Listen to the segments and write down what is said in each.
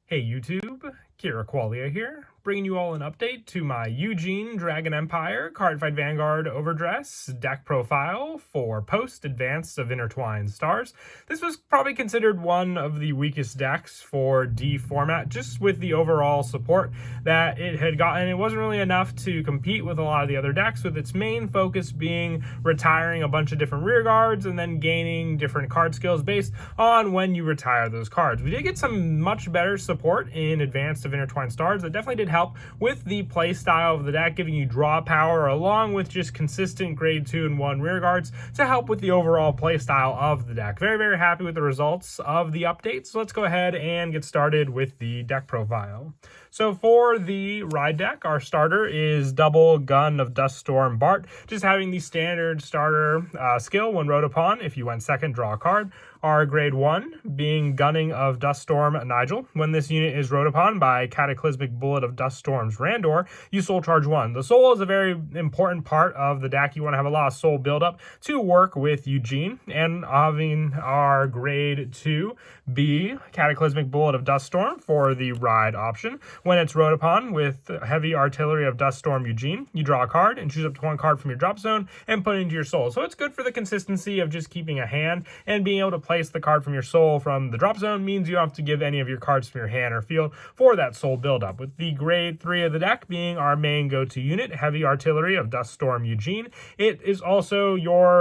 Hey YouTube, Kira Qualia here, bringing you all an update to my Eugene Dragon Empire Cardfight Vanguard Overdress deck profile for post-Advanced of Intertwined Stars. This was probably considered one of the weakest decks for D format, just with the overall support that it had gotten. It wasn't really enough to compete with a lot of the other decks, with its main focus being retiring a bunch of different rear guards and then gaining different card skills based on when you retire those cards. We did get some much better support in Advanced of Intertwined Stars that definitely did help with the play style of the deck, giving you draw power along with just consistent grade 2 and 1 rear guards to help with the overall play style of the deck. Very, very happy with the results of the update. So let's go ahead and get started with the deck profile. So for the ride deck, our starter is Double Gun of Duststorm Bart, just having the standard starter skill when rode upon. If you went second, draw a card. Our grade 1 being Gunning of Duststorm Nigel. When this unit is rode upon by Cataclysmic Bullet of Duststorm's Randor, you soul charge 1. The soul is a very important part of the deck. You want to have a lot of soul buildup to work with Eugene. And having our grade 2 be Cataclysmic Bullet of Duststorm for the ride option. When it's rode upon with Heavy Artillery of Duststorm Eugene, you draw a card and choose up to one card from your drop zone and put it into your soul. So it's good for the consistency of just keeping a hand, and being able to place the card from your soul from the drop zone means you don't have to give any of your cards from your hand or field for that soul buildup. With the grade 3 of the deck being our main go-to unit, Heavy Artillery of Duststorm Eugene. It is also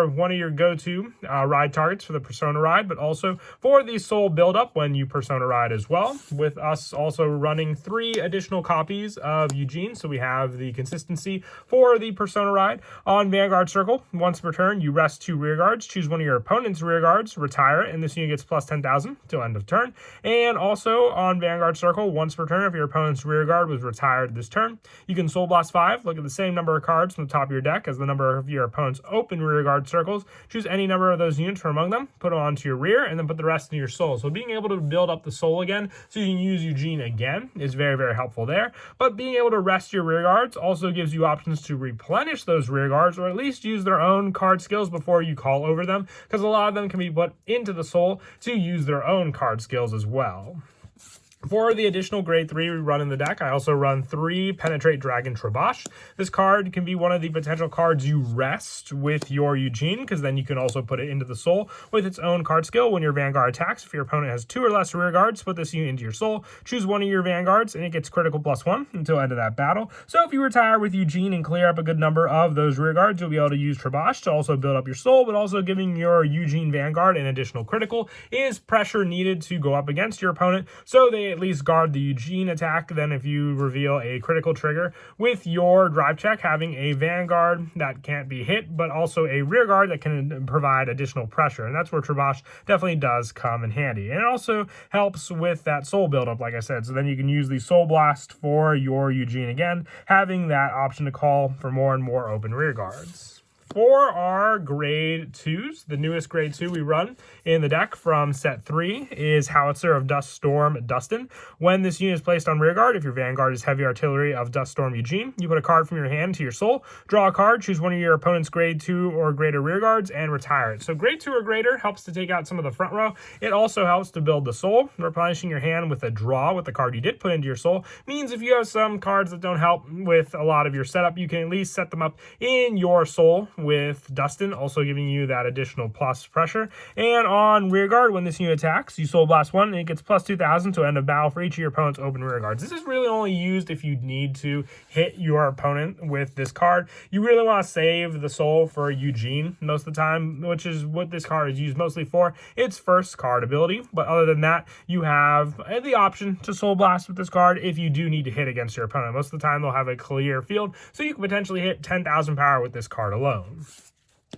one of your go-to ride targets for the Persona ride, but also for the soul buildup when you Persona ride as well. With us also running 3 additional copies of Eugene, so we have the consistency for the Persona ride. On Vanguard Circle, once per turn, you rest 2 rear guards, choose one of your opponent's rear guards, retire it, and this unit gets plus 10,000 till end of turn. And also on Vanguard Circle, once per turn, if your opponent's rear guard was retired this turn, you can Soul Blast 5, look at the same number of cards from the top of your deck as the number of your opponent's open rear guard circles, choose any number of those units from among them, put them onto your rear, and then put the rest in your soul. So being able to build up the soul again so you can use Eugene again is very, very helpful there. But being able to rest your rear guards also gives you options to replenish those rear guards, or at least use their own card skills before you call over them, because a lot of them can be put into the soul to use their own card skills as well. For the additional grade 3 we run in the deck, I also run 3 Penetrate Dragon Tribash. This card can be one of the potential cards you rest with your Eugene, because then you can also put it into the soul with its own card skill. When your Vanguard attacks, if your opponent has 2 or less rear guards, put this unit into your soul, choose one of your Vanguards, and it gets critical +1 until end of that battle. So if you retire with Eugene and clear up a good number of those rear guards, you'll be able to use Tribash to also build up your soul, but also giving your Eugene Vanguard an additional critical is pressure needed to go up against your opponent, so they at least guard the Eugene attack. Then if you reveal a critical trigger with your drive check, having a Vanguard that can't be hit, but also a rear guard that can provide additional pressure. And that's where Tribash definitely does come in handy. And it also helps with that soul buildup, like I said. So then you can use the Soul Blast for your Eugene again, having that option to call for more and more open rear guards. For our grade 2s, the newest grade 2 we run in the deck from set 3 is Howitzer of Duststorm Dustin. When this unit is placed on rear guard, if your Vanguard is Heavy Artillery of Duststorm Eugene, you put a card from your hand to your soul, draw a card, choose one of your opponent's grade 2 or greater rear guards, and retire it. So grade 2 or greater helps to take out some of the front row. It also helps to build the soul. Replenishing your hand with a draw with the card you did put into your soul means if you have some cards that don't help with a lot of your setup, you can at least set them up in your soul with Dustin, also giving you that additional plus pressure. And on rear guard, when this unit attacks, you Soul Blast 1, and it gets plus 2,000 to end of battle for each of your opponent's open rear guards. This is really only used if you need to hit your opponent with this card. You really want to save the soul for Eugene most of the time, which is what this card is used mostly for. Its first card ability, but other than that, you have the option to Soul Blast with this card if you do need to hit against your opponent. Most of the time, they'll have a clear field, so you can potentially hit 10,000 power with this card alone.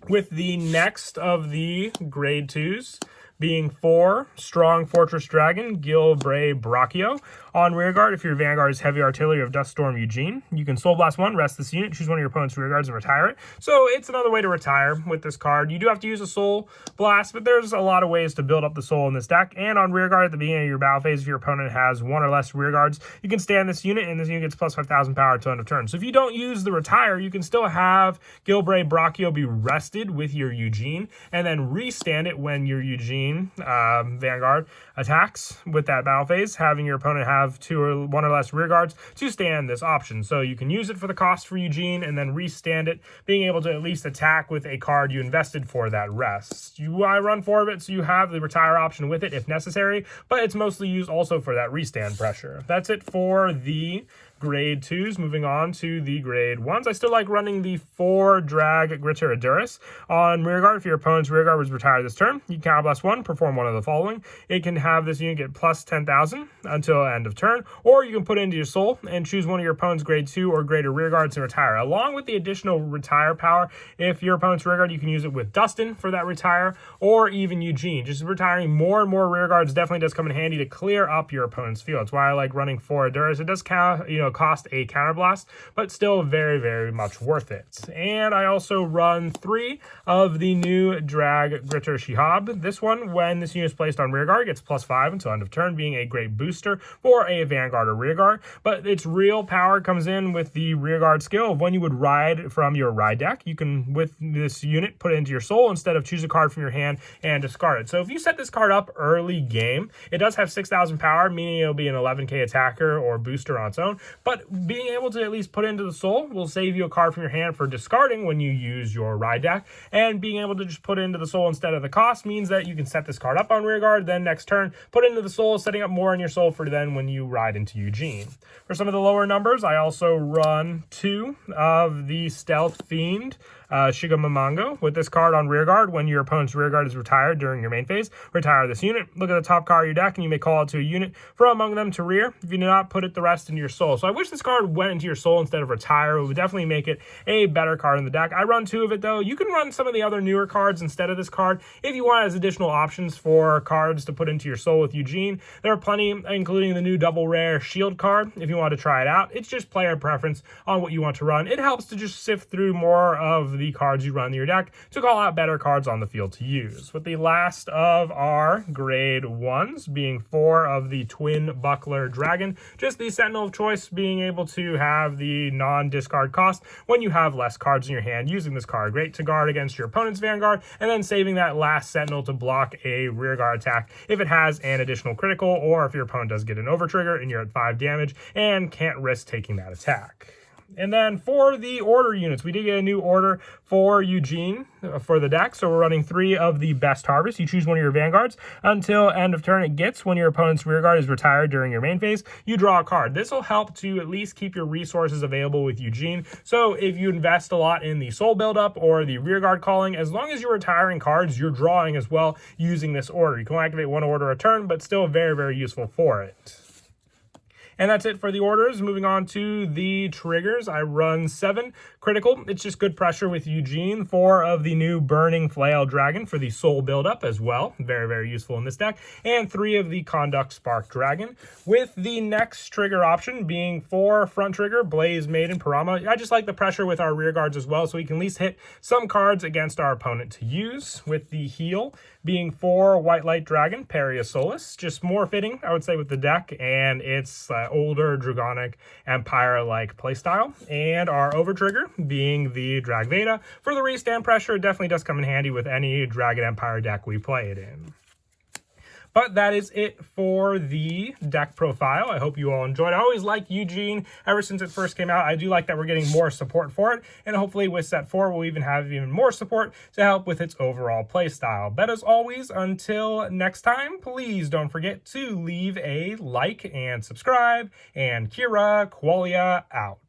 With the next of the grade 2s being 4 Strong Fortress Dragon Gilbray Brachio. On rear guard, if your Vanguard is Heavy Artillery of Duststorm Eugene, you can Soul Blast 1, rest this unit, choose one of your opponent's rear guards, and retire it. So it's another way to retire with this card. You do have to use a Soul Blast, but there's a lot of ways to build up the soul in this deck. And on rear guard, at the beginning of your battle phase, if your opponent has 1 or less rear guards, you can stand this unit, and this unit gets plus 5,000 power until end of turn. So if you don't use the retire, you can still have Gilbray Brachio be rested with your Eugene, and then restand it when your Eugene Eugene Vanguard attacks with that battle phase, having your opponent have one or less rear guards to stand this option. So you can use it for the cost for Eugene and then restand it, being able to at least attack with a card you invested for that rest. I run 4 of it, so you have the retire option with it if necessary, but it's mostly used also for that restand pressure. That's it for the grade 2s. Moving on to the grade 1s. I still like running the 4 drag Overdress on rearguard. If your opponent's rearguard was retired this turn, you can counterblast 1, perform one of the following. It can have this unit get plus 10,000 until end of turn, or you can put it into your soul and choose one of your opponent's grade 2 or greater rearguards and retire. Along with the additional retire power, if your opponent's rearguard, you can use it with Dustin for that retire, or even Eugene. Just retiring more and more rearguards definitely does come in handy to clear up your opponent's field. That's why I like running 4 Overdress. It does cost a counterblast, but still very, very much worth it. And I also run 3 of the new drag Gritter Shihab. This one, when this unit is placed on rearguard, gets plus 5 until end of turn, being a great booster for a Vanguard or rearguard. But its real power comes in with the rearguard skill of when you would ride from your ride deck. You can, with this unit, put it into your soul instead of choose a card from your hand and discard it. So if you set this card up early game, it does have 6,000 power, meaning it'll be an 11k attacker or booster on its own. But being able to at least put it into the soul will save you a card from your hand for discarding when you use your ride deck. And being able to just put it into the soul instead of the cost means that you can set this card up on rearguard, then next turn, put it into the soul, setting up more in your soul for then when you ride into Eugene. For some of the lower numbers, I also run 2 of the Stealth Fiend Shigamamango. With this card on rearguard, when your opponent's rearguard is retired during your main phase, retire this unit. Look at the top card of your deck, and you may call it to a unit from among them to rear. If you do not, put it the rest into your soul. So I wish this card went into your soul instead of retire. It would definitely make it a better card in the deck. I run 2 of it, though. You can run some of the other newer cards instead of this card if you want as additional options for cards to put into your soul with Eugene. There are plenty, including the new double rare shield card, if you want to try it out. It's just player preference on what you want to run. It helps to just sift through more of the cards you run in your deck to call out better cards on the field to use. With the last of our grade 1s being 4 of the Twin Buckler Dragon, just the Sentinel of choice, being able to have the non-discard cost when you have less cards in your hand using this card. Great to guard against your opponent's Vanguard, and then saving that last Sentinel to block a rearguard attack if it has an additional critical, or if your opponent does get an overtrigger and you're at 5 damage and can't risk taking that attack. And then for the order units, we did get a new order for Eugene for the deck. So we're running 3 of the Best Harvest. You choose one of your Vanguards. Until end of turn, it gets when your opponent's rearguard is retired during your main phase, you draw a card. This will help to at least keep your resources available with Eugene. So if you invest a lot in the soul buildup or the rearguard calling, as long as you're retiring cards, you're drawing as well using this order. You can activate 1 order a turn, but still very, very useful for it. And that's it for the orders. Moving on to the triggers, I run 7 critical. It's just good pressure with Eugene. 4 of the new Burning Flail Dragon for the soul buildup as well. Very, very useful in this deck. And 3 of the Conduct Spark Dragon, with the next trigger option being 4 front trigger, Blaze Maiden Parama. I just like the pressure with our rear guards as well, so we can at least hit some cards against our opponent to use. With the heal being 4 White Light Dragon, Peria Solus. Just more fitting, I would say, with the deck, and it's older Dragonic Empire-like playstyle. And our Overtrigger being the Drag Veda. For the restand pressure, it definitely does come in handy with any Dragon Empire deck we play it in. But that is it for the deck profile. I hope you all enjoyed. I always liked Eugene ever since it first came out. I do like that we're getting more support for it. And hopefully with set 4, we'll even have even more support to help with its overall playstyle. But as always, until next time, please don't forget to leave a like and subscribe. And Kira Qualia out.